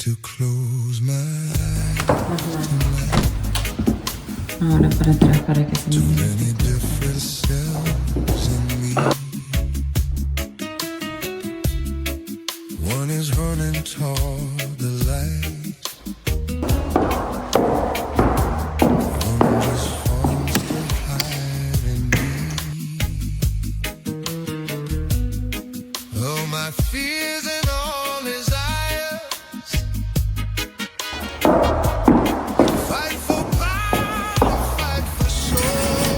to close my eyes. Ahora para atrás para que se Too me many different selves in me. One is running toward the light. One just wants to hide in me. Oh, my fears and all desires. Fight for power, fight for soul.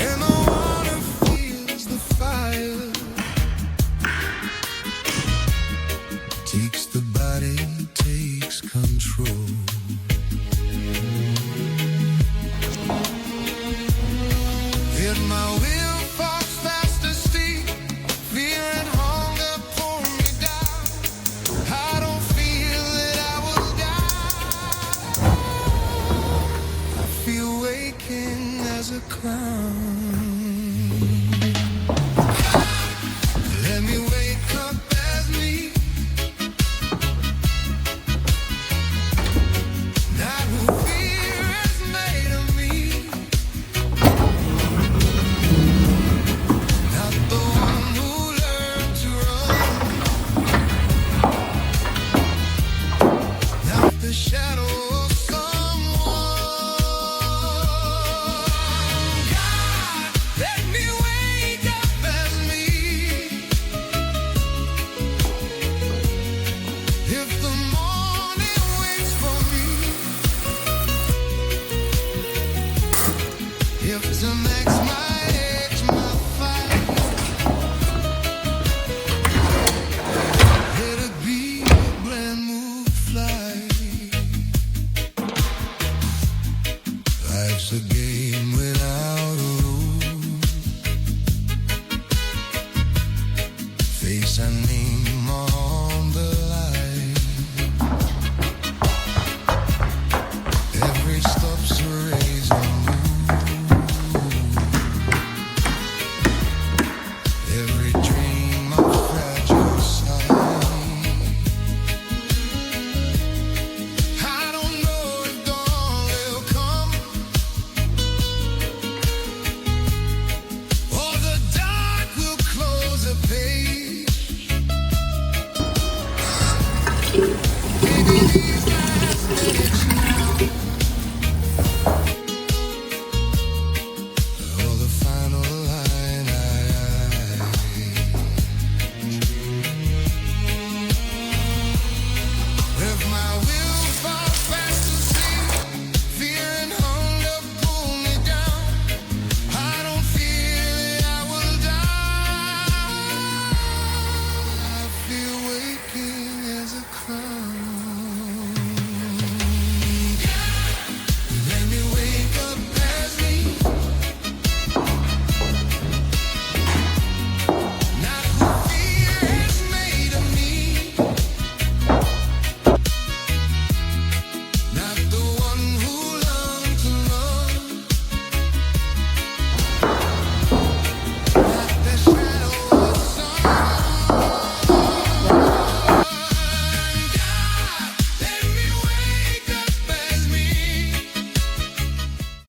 And the water feels the fire. Takes the body, takes control. Yet my will falls fast asleep. Fear and hunger pull me down. I don't feel that I will die. I feel waking as a clown. Let me wake up as me. Not who fear has made of me. Not the one who learned to run. Not the shadow of someone. God, let me wake up as me. If the morning waits for me, if to max my age, my fight, let it be a brand new flight. Life's a game without a rule. Face and